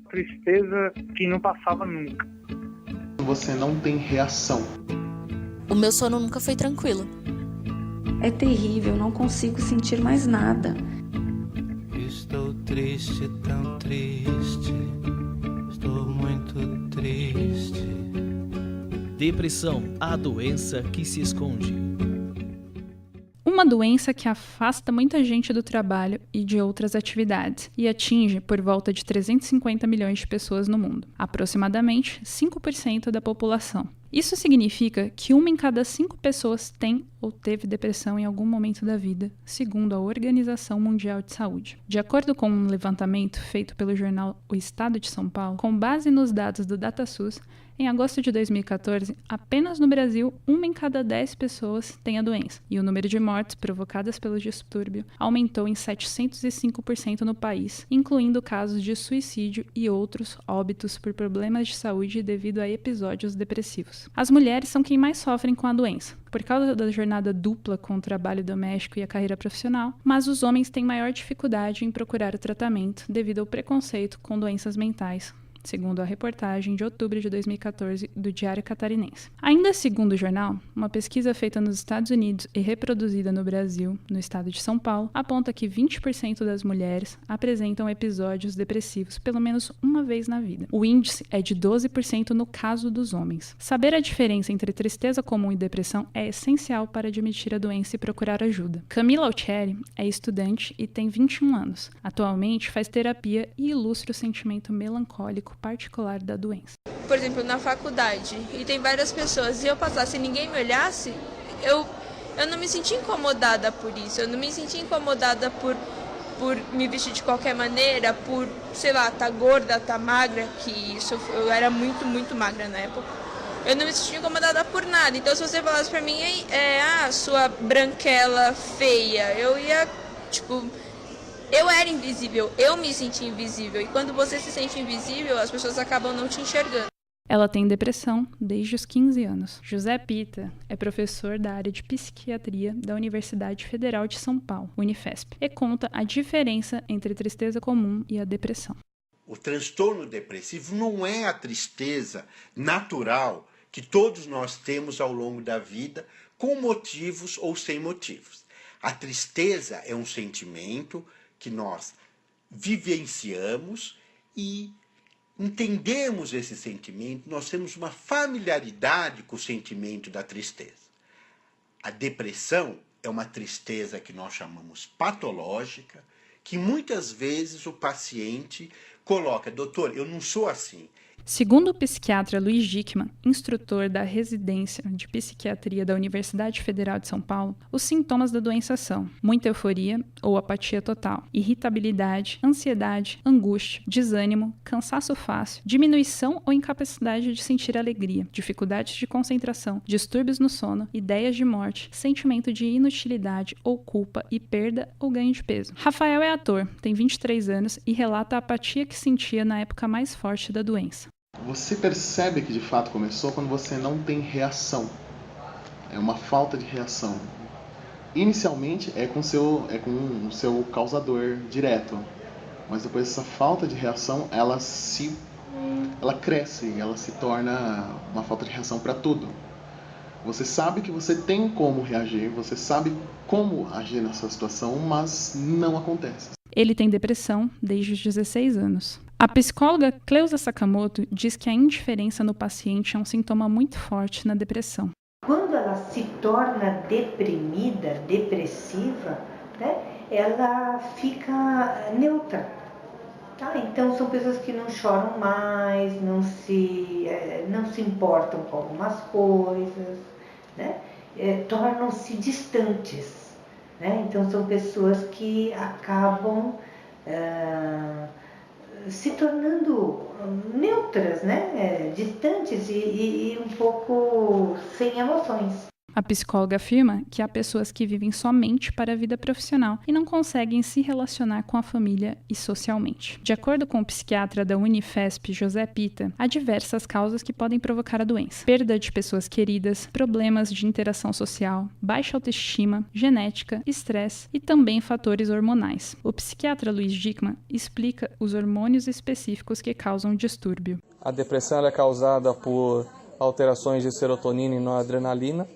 Tristeza que não passava nunca. Você não tem reação. O meu sono nunca foi tranquilo. É terrível, não consigo sentir mais nada. Estou triste, tão triste. Estou muito triste. Depressão, a doença que se esconde. Uma doença que afasta muita gente do trabalho e de outras atividades e atinge por volta de 350 milhões de pessoas no mundo, aproximadamente 5% da população. Isso significa que 1 em cada 5 pessoas tem ou teve depressão em algum momento da vida, segundo a Organização Mundial de Saúde. De acordo com um levantamento feito pelo jornal O Estado de São Paulo, com base nos dados do DataSUS, em agosto de 2014, apenas no Brasil, 1 em cada 10 pessoas tem a doença, e o número de mortes provocadas pelo distúrbio aumentou em 705% no país, incluindo casos de suicídio e outros óbitos por problemas de saúde devido a episódios depressivos. As mulheres são quem mais sofrem com a doença, por causa da jornada dupla com o trabalho doméstico e a carreira profissional, mas os homens têm maior dificuldade em procurar o tratamento devido ao preconceito com doenças mentais, segundo a reportagem de outubro de 2014 do Diário Catarinense. Ainda segundo o jornal, uma pesquisa feita nos Estados Unidos e reproduzida no Brasil, no estado de São Paulo, aponta que 20% das mulheres apresentam episódios depressivos pelo menos uma vez na vida. O índice é de 12% no caso dos homens. Saber a diferença entre tristeza comum e depressão é essencial para admitir a doença e procurar ajuda. Camila Altieri é estudante e tem 21 anos. Atualmente faz terapia e ilustra o sentimento melancólico particular da doença. Por exemplo, na faculdade, e tem várias pessoas, e eu passasse e ninguém me olhasse, eu não me senti incomodada por isso, eu não me senti incomodada por me vestir de qualquer maneira, por, sei lá, tá gorda, tá magra, que isso eu era muito, muito magra na época. Eu não me senti incomodada por nada, então se você falasse pra mim, sua branquela feia, eu ia, eu era invisível, eu me senti invisível. E quando você se sente invisível, as pessoas acabam não te enxergando. Ela tem depressão desde os 15 anos. José Pita é professor da área de psiquiatria da Universidade Federal de São Paulo, Unifesp, e conta a diferença entre tristeza comum e a depressão. O transtorno depressivo não é a tristeza natural que todos nós temos ao longo da vida, com motivos ou sem motivos. A tristeza é um sentimento que nós vivenciamos e entendemos esse sentimento, nós temos uma familiaridade com o sentimento da tristeza. A depressão é uma tristeza que nós chamamos patológica, que muitas vezes o paciente coloca, doutor, eu não sou assim. Segundo o psiquiatra Luiz Dickmann, instrutor da residência de psiquiatria da Universidade Federal de São Paulo, os sintomas da doença são muita euforia ou apatia total, irritabilidade, ansiedade, angústia, desânimo, cansaço fácil, diminuição ou incapacidade de sentir alegria, dificuldades de concentração, distúrbios no sono, ideias de morte, sentimento de inutilidade ou culpa e perda ou ganho de peso. Rafael é ator, tem 23 anos e relata a apatia que sentia na época mais forte da doença. Você percebe que de fato começou quando você não tem reação. É uma falta de reação. Inicialmente é com o seu causador direto, mas depois essa falta de reação ela cresce, ela se torna uma falta de reação para tudo. Você sabe que você tem como reagir, você sabe como agir nessa situação, mas não acontece. Ele tem depressão desde os 16 anos. A psicóloga Cleusa Sakamoto diz que a indiferença no paciente é um sintoma muito forte na depressão. Quando ela se torna deprimida, depressiva, né, ela fica neutra. Tá? Então são pessoas que não choram mais, não se importam com algumas coisas, né? Tornam-se distantes. Né? Então são pessoas que acabam se tornando neutras, né? Distantes e um pouco sem emoções. A psicóloga afirma que há pessoas que vivem somente para a vida profissional e não conseguem se relacionar com a família e socialmente. De acordo com o psiquiatra da Unifesp, José Pita, há diversas causas que podem provocar a doença: perda de pessoas queridas, problemas de interação social, baixa autoestima, genética, estresse e também fatores hormonais. O psiquiatra Luiz Dickmann explica os hormônios específicos que causam distúrbio. A depressão é causada por alterações de serotonina e noradrenalina.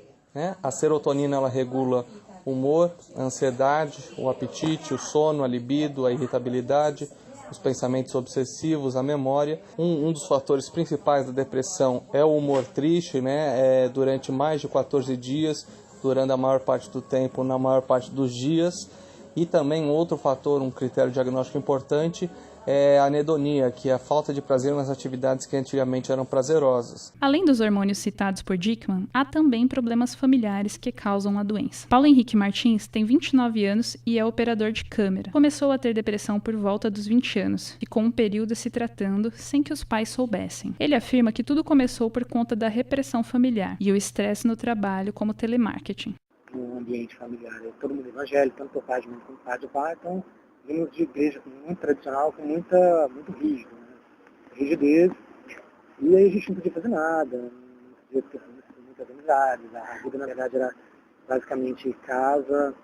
A serotonina ela regula o humor, a ansiedade, o apetite, o sono, a libido, a irritabilidade, os pensamentos obsessivos, a memória. Um dos fatores principais da depressão é o humor triste, durante mais de 14 dias, durando a maior parte do tempo, na maior parte dos dias. E também outro fator, um critério diagnóstico importante, é a anedonia, que é a falta de prazer nas atividades que antigamente eram prazerosas. Além dos hormônios citados por Dickmann, há também problemas familiares que causam a doença. Paulo Henrique Martins tem 29 anos e é operador de câmera. Começou a ter depressão por volta dos 20 anos, ficou um período se tratando sem que os pais soubessem. Ele afirma que tudo começou por conta da repressão familiar e o estresse no trabalho como telemarketing. No ambiente familiar, todo mundo evangélico, tanto por pai de mãe como por pai de pai, então vimos de igreja muito tradicional, com muito rígido, rigidez, e aí a gente não podia fazer nada, não podia ter muitas amizades, a vida na verdade era basicamente casa,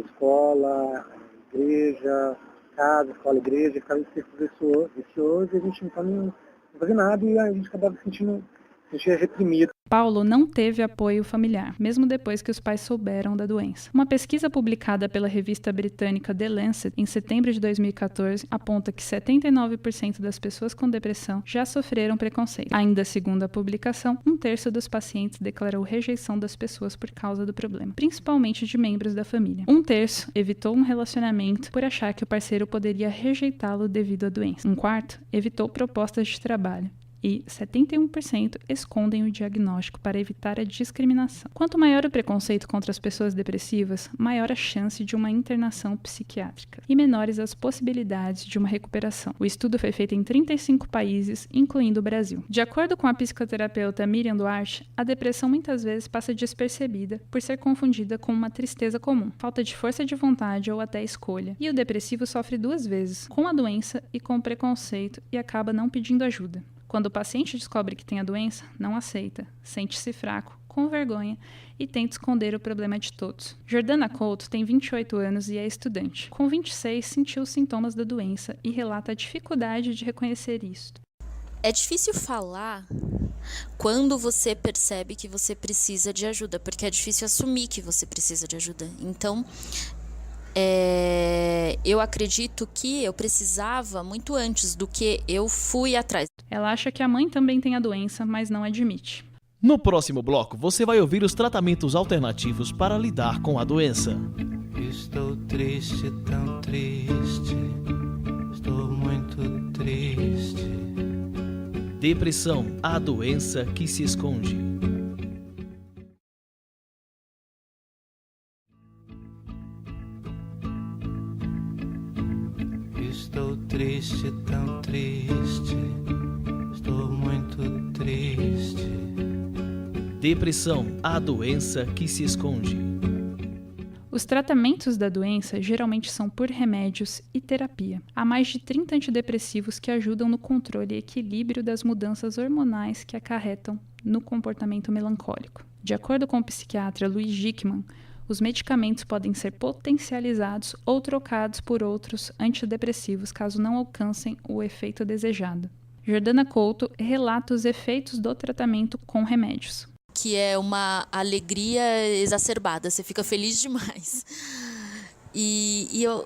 escola, igreja, casa, escola, igreja, ficava esse círculo vicioso, e a gente então não fazia nada e a gente acabava se sentia reprimido. Paulo não teve apoio familiar, mesmo depois que os pais souberam da doença. Uma pesquisa publicada pela revista britânica The Lancet em setembro de 2014 aponta que 79% das pessoas com depressão já sofreram preconceito. Ainda segundo a publicação, 1/3 dos pacientes declarou rejeição das pessoas por causa do problema, principalmente de membros da família. 1/3 evitou um relacionamento por achar que o parceiro poderia rejeitá-lo devido à doença. 1/4 evitou propostas de trabalho. E 71% escondem o diagnóstico para evitar a discriminação. Quanto maior o preconceito contra as pessoas depressivas, maior a chance de uma internação psiquiátrica e menores as possibilidades de uma recuperação. O estudo foi feito em 35 países, incluindo o Brasil. De acordo com a psicoterapeuta Miriam Duarte, a depressão muitas vezes passa despercebida por ser confundida com uma tristeza comum, falta de força de vontade ou até escolha. E o depressivo sofre 2 vezes, com a doença e com o preconceito, e acaba não pedindo ajuda. Quando o paciente descobre que tem a doença, não aceita, sente-se fraco, com vergonha e tenta esconder o problema de todos. Jordana Couto tem 28 anos e é estudante. Com 26, sentiu os sintomas da doença e relata a dificuldade de reconhecer isto. É difícil falar quando você percebe que você precisa de ajuda, porque é difícil assumir que você precisa de ajuda. Então, eu acredito que eu precisava muito antes do que eu fui atrás. Ela acha que a mãe também tem a doença, mas não admite. No próximo bloco, você vai ouvir os tratamentos alternativos para lidar com a doença. Estou triste, tão triste, estou muito triste. Depressão, a doença que se esconde. Estou triste, tão triste, estou muito triste. Depressão, a doença que se esconde. Os tratamentos da doença geralmente são por remédios e terapia. Há mais de 30 antidepressivos que ajudam no controle e equilíbrio das mudanças hormonais que acarretam no comportamento melancólico. De acordo com o psiquiatra Luiz Dickmann, os medicamentos podem ser potencializados ou trocados por outros antidepressivos caso não alcancem o efeito desejado. Jordana Couto relata os efeitos do tratamento com remédios. Que é uma alegria exacerbada, você fica feliz demais. E eu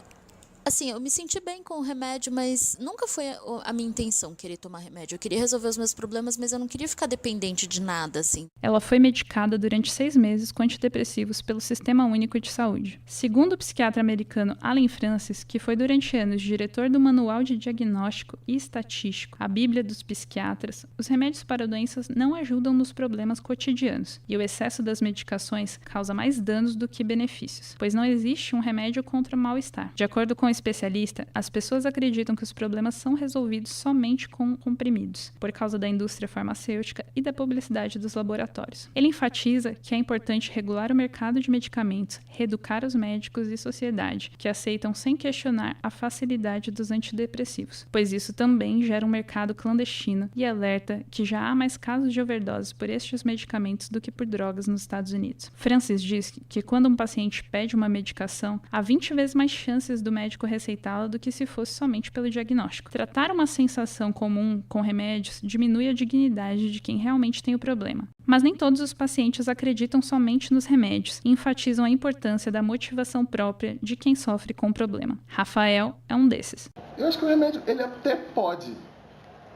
me senti bem com o remédio, mas nunca foi a minha intenção querer tomar remédio. Eu queria resolver os meus problemas, mas eu não queria ficar dependente de nada, assim. Ela foi medicada durante 6 meses com antidepressivos pelo Sistema Único de Saúde. Segundo o psiquiatra americano Allen Francis, que foi durante anos diretor do Manual de Diagnóstico e Estatístico, a Bíblia dos Psiquiatras, os remédios para doenças não ajudam nos problemas cotidianos, e o excesso das medicações causa mais danos do que benefícios, pois não existe um remédio contra o mal-estar. De acordo com o especialista, as pessoas acreditam que os problemas são resolvidos somente com comprimidos, por causa da indústria farmacêutica e da publicidade dos laboratórios. Ele enfatiza que é importante regular o mercado de medicamentos, reeducar os médicos e sociedade, que aceitam sem questionar a facilidade dos antidepressivos, pois isso também gera um mercado clandestino, e alerta que já há mais casos de overdoses por estes medicamentos do que por drogas nos Estados Unidos. Francis diz que quando um paciente pede uma medicação, há 20 vezes mais chances do médico receitá-la do que se fosse somente pelo diagnóstico. Tratar uma sensação comum com remédios diminui a dignidade de quem realmente tem o problema. Mas nem todos os pacientes acreditam somente nos remédios e enfatizam a importância da motivação própria de quem sofre com o problema. Rafael é um desses. Eu acho que o remédio, ele até pode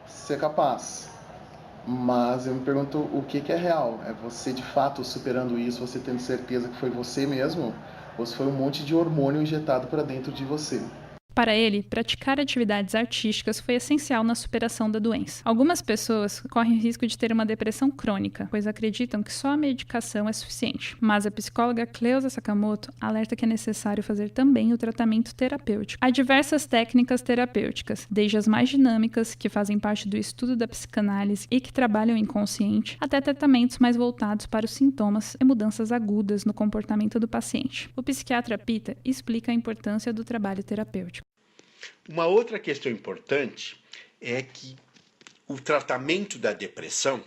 ser capaz, mas eu me pergunto o que é real. É você de fato superando isso, você tendo certeza que foi você mesmo, ou se foi um monte de hormônio injetado para dentro de você? Para ele, praticar atividades artísticas foi essencial na superação da doença. Algumas pessoas correm o risco de ter uma depressão crônica, pois acreditam que só a medicação é suficiente. Mas a psicóloga Cleusa Sakamoto alerta que é necessário fazer também o tratamento terapêutico. Há diversas técnicas terapêuticas, desde as mais dinâmicas, que fazem parte do estudo da psicanálise e que trabalham o inconsciente, até tratamentos mais voltados para os sintomas e mudanças agudas no comportamento do paciente. O psiquiatra Pita explica a importância do trabalho terapêutico. Uma outra questão importante é que o tratamento da depressão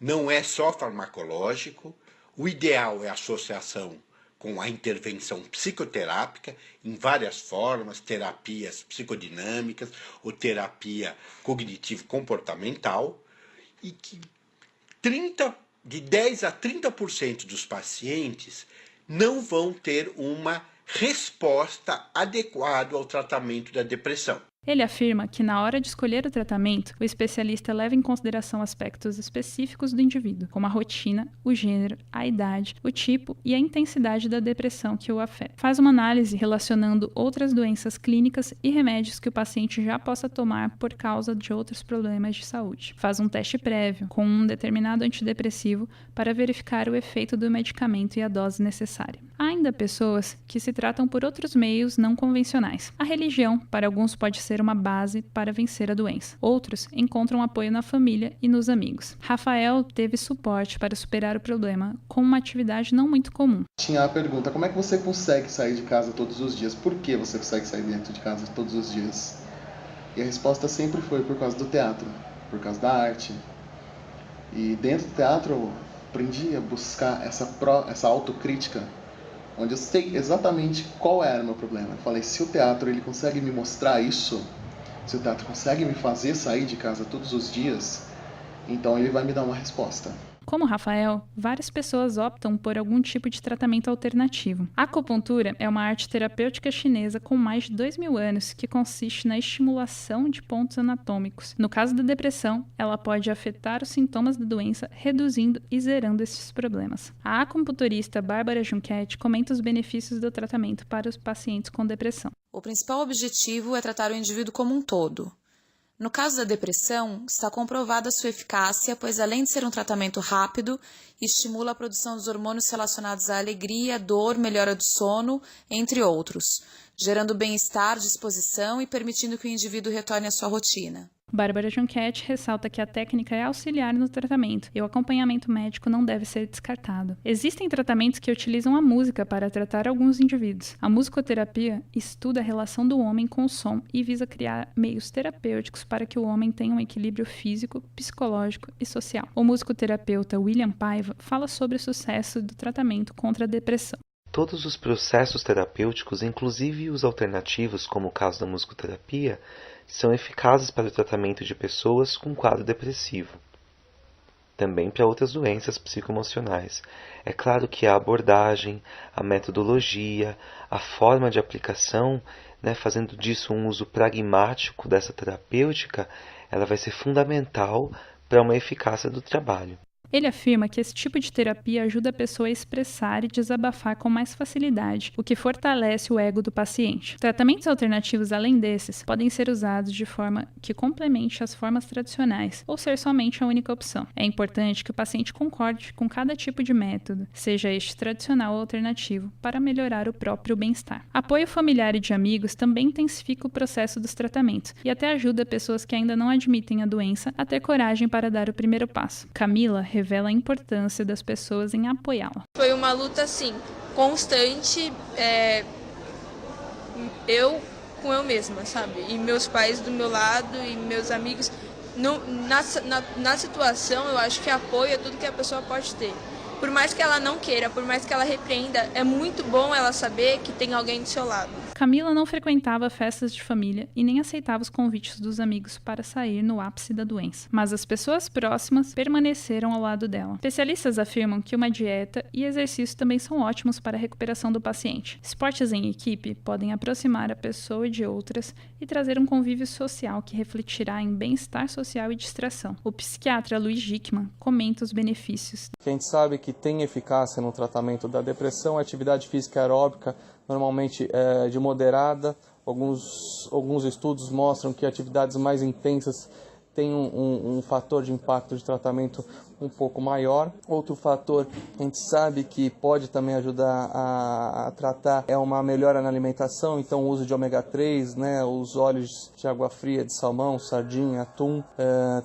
não é só farmacológico, o ideal é a associação com a intervenção psicoterápica em várias formas, terapias psicodinâmicas ou terapia cognitivo-comportamental, e que de 10 a 30% dos pacientes não vão ter uma resposta adequada ao tratamento da depressão. Ele afirma que, na hora de escolher o tratamento, o especialista leva em consideração aspectos específicos do indivíduo, como a rotina, o gênero, a idade, o tipo e a intensidade da depressão que o afeta. Faz uma análise relacionando outras doenças clínicas e remédios que o paciente já possa tomar por causa de outros problemas de saúde. Faz um teste prévio com um determinado antidepressivo para verificar o efeito do medicamento e a dose necessária. Há ainda pessoas que se tratam por outros meios não convencionais. A religião, para alguns, pode ser uma base para vencer a doença. Outros encontram apoio na família e nos amigos. Rafael teve suporte para superar o problema com uma atividade não muito comum. Tinha a pergunta, como é que você consegue sair de casa todos os dias? Por que você consegue sair dentro de casa todos os dias? E a resposta sempre foi por causa do teatro, por causa da arte. E dentro do teatro eu aprendi a buscar essa autocrítica, onde eu sei exatamente qual era o meu problema. Eu falei, se o teatro ele consegue me mostrar isso, se o teatro consegue me fazer sair de casa todos os dias, então ele vai me dar uma resposta. Como Rafael, várias pessoas optam por algum tipo de tratamento alternativo. A acupuntura é uma arte terapêutica chinesa com mais de 2.000 anos que consiste na estimulação de pontos anatômicos. No caso da depressão, ela pode afetar os sintomas da doença, reduzindo e zerando esses problemas. A acupunturista Bárbara Junquet comenta os benefícios do tratamento para os pacientes com depressão. O principal objetivo é tratar o indivíduo como um todo. No caso da depressão, está comprovada sua eficácia, pois além de ser um tratamento rápido, estimula a produção dos hormônios relacionados à alegria, dor, melhora do sono, entre outros, gerando bem-estar, disposição e permitindo que o indivíduo retorne à sua rotina. Bárbara Junquet ressalta que a técnica é auxiliar no tratamento e o acompanhamento médico não deve ser descartado. Existem tratamentos que utilizam a música para tratar alguns indivíduos. A musicoterapia estuda a relação do homem com o som e visa criar meios terapêuticos para que o homem tenha um equilíbrio físico, psicológico e social. O musicoterapeuta William Paiva fala sobre o sucesso do tratamento contra a depressão. Todos os processos terapêuticos, inclusive os alternativos, como o caso da musicoterapia, são eficazes para o tratamento de pessoas com quadro depressivo. Também para outras doenças psicoemocionais. É claro que a abordagem, a metodologia, a forma de aplicação, fazendo disso um uso pragmático dessa terapêutica, ela vai ser fundamental para uma eficácia do trabalho. Ele afirma que esse tipo de terapia ajuda a pessoa a expressar e desabafar com mais facilidade, o que fortalece o ego do paciente. Tratamentos alternativos além desses podem ser usados de forma que complemente as formas tradicionais, ou ser somente a única opção. É importante que o paciente concorde com cada tipo de método, seja este tradicional ou alternativo, para melhorar o próprio bem-estar. Apoio familiar e de amigos também intensifica o processo dos tratamentos e até ajuda pessoas que ainda não admitem a doença a ter coragem para dar o primeiro passo. Camila revela a importância das pessoas em apoiá-la. Foi uma luta, assim, constante, eu com eu mesma, sabe? E meus pais do meu lado e meus amigos. Na situação, eu acho que apoio é tudo que a pessoa pode ter. Por mais que ela não queira, por mais que ela repreenda, é muito bom ela saber que tem alguém do seu lado. Camila não frequentava festas de família e nem aceitava os convites dos amigos para sair no ápice da doença. Mas as pessoas próximas permaneceram ao lado dela. Especialistas afirmam que uma dieta e exercício também são ótimos para a recuperação do paciente. Esportes em equipe podem aproximar a pessoa de outras e trazer um convívio social que refletirá em bem-estar social e distração. O psiquiatra Luiz Gickman comenta os benefícios. A gente sabe que tem eficácia no tratamento da depressão, a atividade física aeróbica normalmente de moderada. Alguns estudos mostram que atividades mais intensas têm um fator de impacto de tratamento um pouco maior. Outro fator que a gente sabe que pode também ajudar a tratar é uma melhora na alimentação, então o uso de ômega 3, né, os óleos de água fria de salmão, sardinha, atum.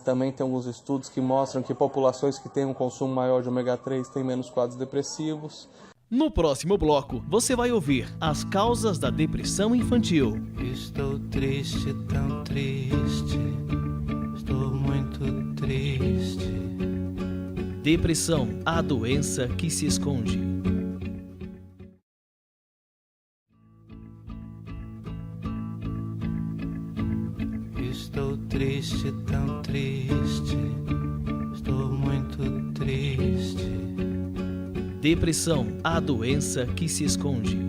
Também tem alguns estudos que mostram que populações que têm um consumo maior de ômega 3 têm menos quadros depressivos. No próximo bloco, você vai ouvir as causas da depressão infantil. Estou triste, tão triste, estou muito triste. Depressão, a doença que se esconde. Estou triste, tão triste, estou muito triste. Depressão, a doença que se esconde.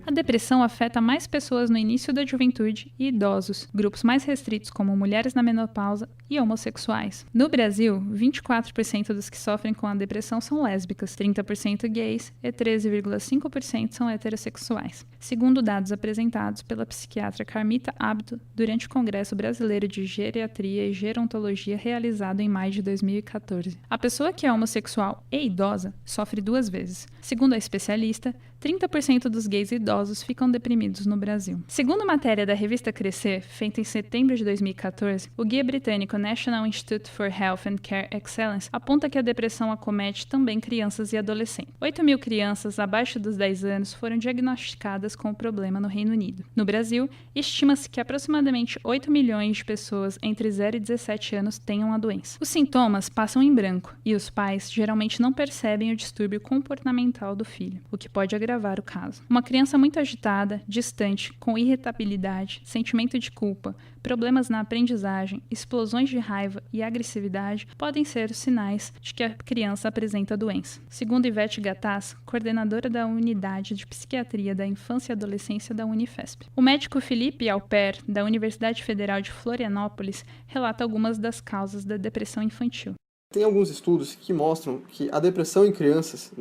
A depressão afeta mais pessoas no início da juventude e idosos, grupos mais restritos como mulheres na menopausa e homossexuais. No Brasil, 24% dos que sofrem com a depressão são lésbicas, 30% gays e 13,5% são heterossexuais, segundo dados apresentados pela psiquiatra Carmita Abdo durante o Congresso Brasileiro de Geriatria e Gerontologia realizado em maio de 2014. A pessoa que é homossexual e idosa sofre 2 vezes. Segundo a especialista, 30% dos gays idosos ficam deprimidos no Brasil. Segundo matéria da revista Crescer, feita em setembro de 2014, o guia britânico National Institute for Health and Care Excellence aponta que a depressão acomete também crianças e adolescentes. 8.000 crianças abaixo dos 10 anos foram diagnosticadas com o problema no Reino Unido. No Brasil, estima-se que aproximadamente 8 milhões de pessoas entre 0 e 17 anos tenham a doença. Os sintomas passam em branco e os pais geralmente não percebem o distúrbio comportamental do filho, o que pode agravar o caso. Uma criança muito agitada, distante, com irritabilidade, sentimento de culpa, problemas na aprendizagem, explosões de raiva e agressividade podem ser os sinais de que a criança apresenta a doença. Segundo Ivete Gataz, coordenadora da Unidade de Psiquiatria da Infância e Adolescência da Unifesp. O médico Felipe Alper, da Universidade Federal de Florianópolis, relata algumas das causas da depressão infantil. Tem alguns estudos que mostram que a depressão em crianças,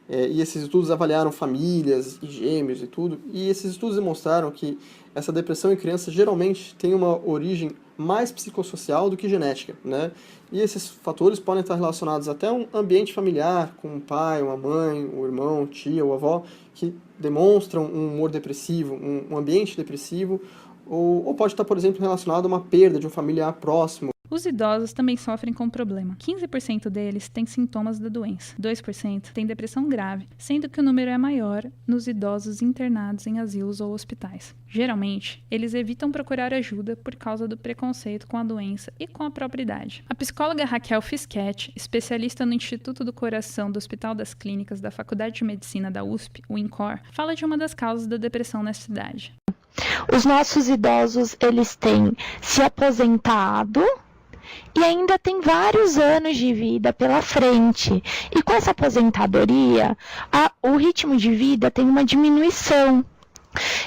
e esses estudos avaliaram famílias e gêmeos e tudo, e esses estudos demonstraram que essa depressão em crianças geralmente tem uma origem mais psicossocial do que genética, E esses fatores podem estar relacionados até a um ambiente familiar, com um pai, uma mãe, um irmão, tia ou avó, que demonstram um humor depressivo, um ambiente depressivo, ou pode estar, por exemplo, relacionado a uma perda de um familiar próximo. Os idosos também sofrem com o problema. 15% deles têm sintomas da doença. 2% têm depressão grave, sendo que o número é maior nos idosos internados em asilos ou hospitais. Geralmente, eles evitam procurar ajuda por causa do preconceito com a doença e com a própria idade. A psicóloga Raquel Fischetti, especialista no Instituto do Coração do Hospital das Clínicas da Faculdade de Medicina da USP, o INCOR, fala de uma das causas da depressão nessa idade. Os nossos idosos, eles têm se aposentado e ainda tem vários anos de vida pela frente. E com essa aposentadoria, o ritmo de vida tem uma diminuição.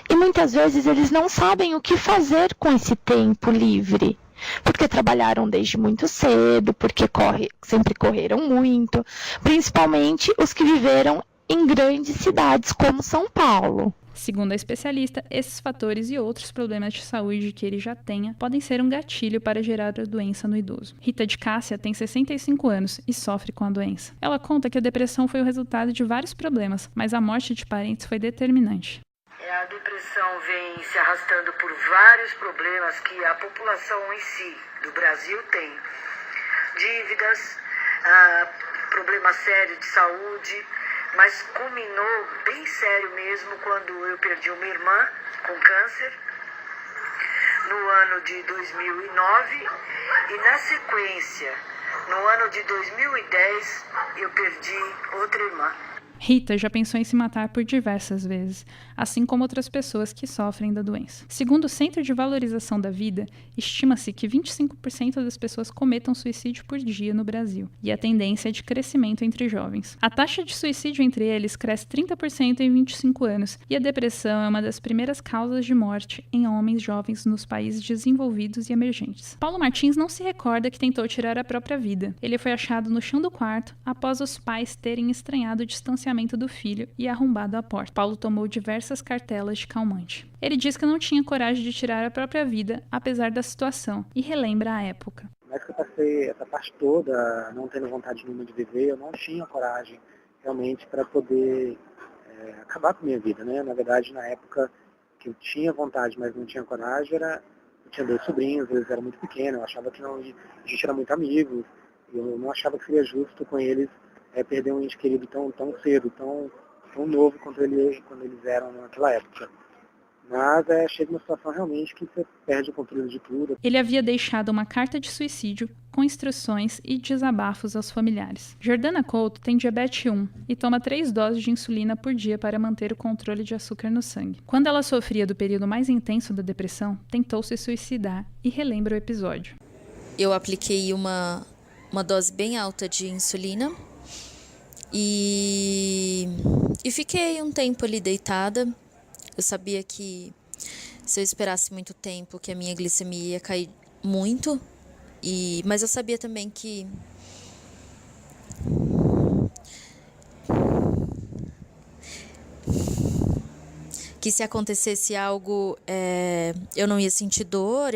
E muitas vezes eles não sabem o que fazer com esse tempo livre. porque trabalharam desde muito cedo, porque sempre correram muito, principalmente os que viveram em grandes cidades como São Paulo. Segundo a especialista, esses fatores e outros problemas de saúde que ele já tenha podem ser um gatilho para gerar a doença no idoso. Rita de Cássia tem 65 anos e sofre com a doença. Ela conta que a depressão foi o resultado de vários problemas, mas a morte de parentes foi determinante. A depressão vem se arrastando por vários problemas que a população em si do Brasil tem. Dívidas, problemas sérios de saúde, mas culminou bem sério mesmo quando eu perdi uma irmã com câncer no ano de 2009 e na sequência, no ano de 2010, eu perdi outra irmã. Rita já pensou em se matar por diversas vezes, assim como outras pessoas que sofrem da doença. Segundo o Centro de Valorização da Vida, estima-se que 25% das pessoas cometam suicídio por dia no Brasil, e a tendência é de crescimento entre jovens. A taxa de suicídio entre eles cresce 30% em 25 anos, e a depressão é uma das primeiras causas de morte em homens jovens nos países desenvolvidos e emergentes. Paulo Martins não se recorda que tentou tirar a própria vida. Ele foi achado no chão do quarto após os pais terem estranhado o distanciamento do filho e arrombado a porta. Paulo tomou diversas cartelas de calmante. Ele diz que não tinha coragem de tirar a própria vida, apesar da situação, e relembra a época. Mas que eu passei essa parte toda não tendo vontade nenhuma de viver, eu não tinha coragem realmente para poder acabar com a minha vida, né? Na verdade, na época que eu tinha vontade, mas não tinha coragem, eu tinha 2 sobrinhos, eles eram muito pequenos, eu achava que a gente era muito amigo, eu não achava que seria justo com eles perder um ente querido tão cedo, tão novo quanto eles eram naquela época. Mas chega uma situação realmente que você perde o controle de tudo. Ele havia deixado uma carta de suicídio com instruções e desabafos aos familiares. Jordana Couto tem diabetes 1 e toma 3 doses de insulina por dia para manter o controle de açúcar no sangue. Quando ela sofria do período mais intenso da depressão, tentou se suicidar e relembra o episódio. Eu apliquei uma dose bem alta de insulina e fiquei um tempo ali deitada. Eu sabia que se eu esperasse muito tempo que a minha glicemia ia cair muito, mas eu sabia também que se acontecesse algo, eu não ia sentir dor,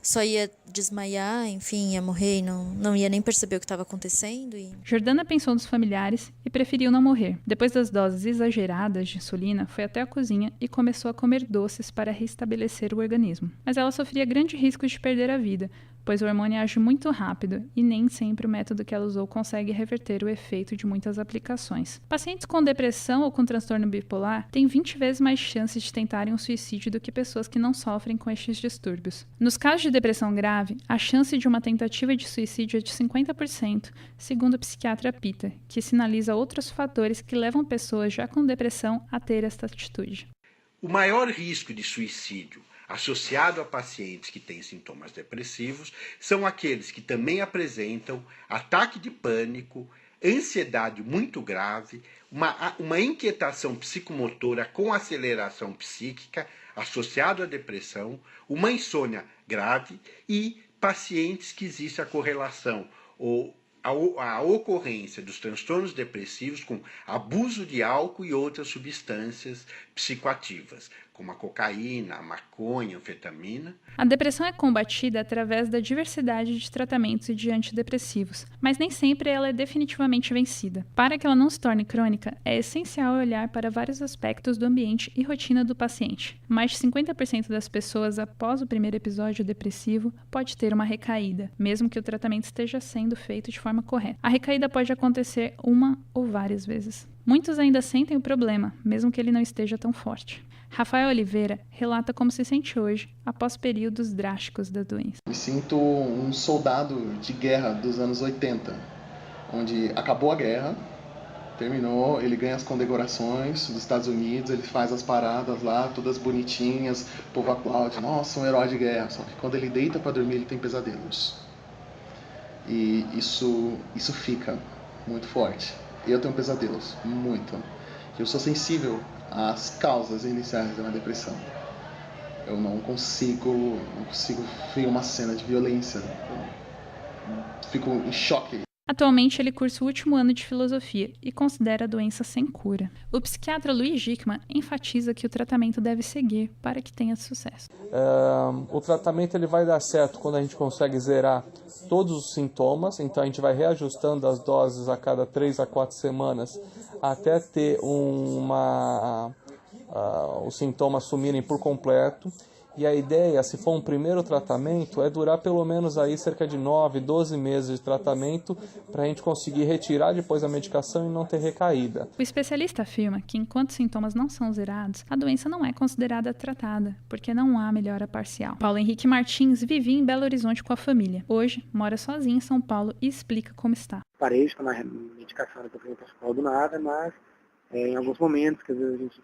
só ia desmaiar, enfim, ia morrer e não ia nem perceber o que estava acontecendo. Jordana pensou nos familiares e preferiu não morrer. Depois das doses exageradas de insulina, foi até a cozinha e começou a comer doces para restabelecer o organismo. Mas ela sofria grande risco de perder a vida, pois o hormônio age muito rápido e nem sempre o método que ela usou consegue reverter o efeito de muitas aplicações. Pacientes com depressão ou com transtorno bipolar têm 20 vezes mais chances de tentarem um suicídio do que pessoas que não sofrem com estes distúrbios. Nos casos de depressão grave, a chance de uma tentativa de suicídio é de 50%, segundo o psiquiatra Peter, que sinaliza outros fatores que levam pessoas já com depressão a ter esta atitude. O maior risco de suicídio associado a pacientes que têm sintomas depressivos são aqueles que também apresentam ataque de pânico, ansiedade muito grave, uma inquietação psicomotora com aceleração psíquica associado à depressão, uma insônia grave e pacientes que existe a correlação ou a ocorrência dos transtornos depressivos com abuso de álcool e outras substâncias psicoativas, como a cocaína, a maconha, a anfetamina. A depressão é combatida através da diversidade de tratamentos e de antidepressivos, mas nem sempre ela é definitivamente vencida. Para que ela não se torne crônica, é essencial olhar para vários aspectos do ambiente e rotina do paciente. Mais de 50% das pessoas após o primeiro episódio depressivo pode ter uma recaída, mesmo que o tratamento esteja sendo feito de forma correta. A recaída pode acontecer uma ou várias vezes. Muitos ainda sentem o problema, mesmo que ele não esteja tão forte. Rafael Oliveira relata como se sente hoje, após períodos drásticos da doença. Me sinto um soldado de guerra dos anos 80, onde acabou a guerra, terminou, ele ganha as condecorações dos Estados Unidos, ele faz as paradas lá, todas bonitinhas, o povo aplaude, nossa, um herói de guerra. Só que quando ele deita para dormir, ele tem pesadelos. E isso fica muito forte. Eu tenho pesadelos, muito. Eu sou sensível às causas iniciais da minha depressão. Eu não consigo ver uma cena de violência. Eu fico em choque. Atualmente, ele cursa o último ano de filosofia e considera a doença sem cura. O psiquiatra Luiz Gickman enfatiza que o tratamento deve seguir para que tenha sucesso. O tratamento ele vai dar certo quando a gente consegue zerar todos os sintomas, então a gente vai reajustando as doses a cada 3 a 4 semanas até ter os sintomas sumirem por completo. E a ideia, se for um primeiro tratamento, é durar pelo menos aí cerca de 9, 12 meses de tratamento para a gente conseguir retirar depois a medicação e não ter recaída. O especialista afirma que enquanto os sintomas não são zerados, a doença não é considerada tratada, porque não há melhora parcial. Paulo Henrique Martins vivia em Belo Horizonte com a família. Hoje, mora sozinho em São Paulo e explica como está. Parei de tomar medicação que eu fui para do nada, mas em alguns momentos, que às vezes a gente...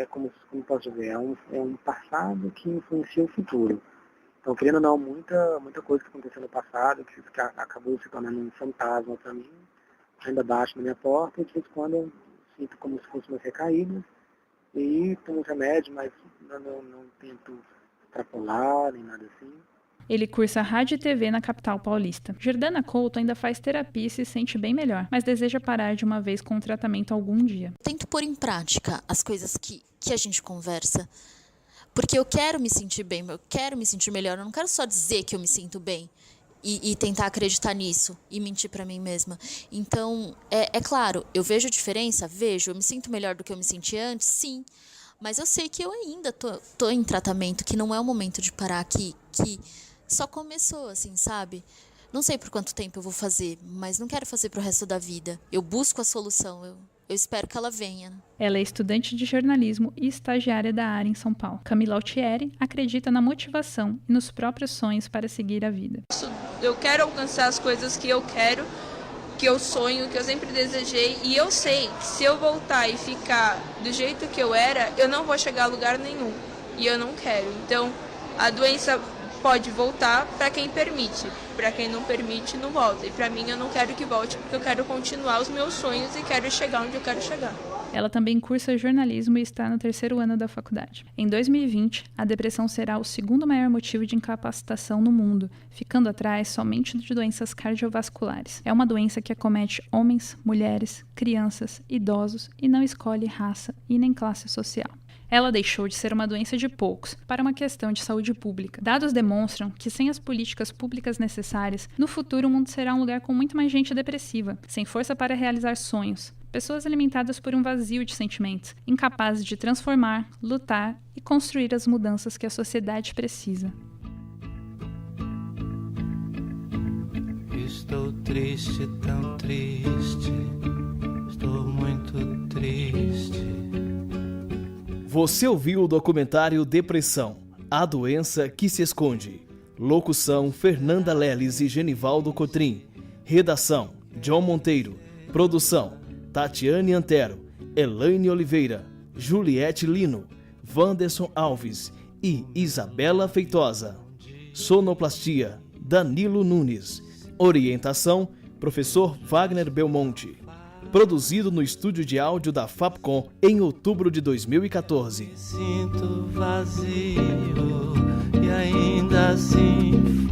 como posso dizer, é um passado que influencia o futuro. Então, querendo ou não, muita coisa que aconteceu no passado, que acabou se tornando um fantasma para mim, ainda bate na minha porta, e de vez em quando eu sinto como se fosse umas recaídas, e tomo remédio, mas não tento extrapolar, nem nada assim. Ele cursa rádio e TV na capital paulista. Jordana Couto ainda faz terapia e se sente bem melhor, mas deseja parar de uma vez com o tratamento algum dia. Tento pôr em prática as coisas que a gente conversa, porque eu quero me sentir bem, eu quero me sentir melhor, eu não quero só dizer que eu me sinto bem e tentar acreditar nisso e mentir pra mim mesma. Então, é claro, eu vejo diferença? Vejo. Eu me sinto melhor do que eu me senti antes? Sim. Mas eu sei que eu ainda tô em tratamento, que não é o momento de parar, que só começou, assim, sabe? Não sei por quanto tempo eu vou fazer, mas não quero fazer pro resto da vida. Eu busco a solução, eu espero que ela venha. Ela é estudante de jornalismo e estagiária da área em São Paulo. Camila Altieri acredita na motivação e nos próprios sonhos para seguir a vida. Eu quero alcançar as coisas que eu quero, que eu sonho, que eu sempre desejei, e eu sei que se eu voltar e ficar do jeito que eu era, eu não vou chegar a lugar nenhum, e eu não quero. Então, a doença pode voltar para quem permite, para quem não permite, não volta. E para mim, eu não quero que volte, porque eu quero continuar os meus sonhos e quero chegar onde eu quero chegar. Ela também cursa jornalismo e está no 3º ano da faculdade. Em 2020, a depressão será o 2º maior motivo de incapacitação no mundo, ficando atrás somente de doenças cardiovasculares. É uma doença que acomete homens, mulheres, crianças, idosos e não escolhe raça e nem classe social. Ela deixou de ser uma doença de poucos para uma questão de saúde pública. Dados demonstram que sem as políticas públicas necessárias, no futuro o mundo será um lugar com muito mais gente depressiva, sem força para realizar sonhos, pessoas alimentadas por um vazio de sentimentos, incapazes de transformar, lutar e construir as mudanças que a sociedade precisa. Estou triste, tão triste, estou muito triste. Você ouviu o documentário Depressão, a doença que se esconde. Locução Fernanda Leles e Genivaldo Cotrim. Redação John Monteiro. Produção Tatiane Antero, Elaine Oliveira, Juliette Lino, Wanderson Alves e Isabela Feitosa. Sonoplastia Danilo Nunes. Orientação Professor Wagner Belmonte. Produzido no estúdio de áudio da Fapcom em outubro de 2014. Sinto vazio e ainda assim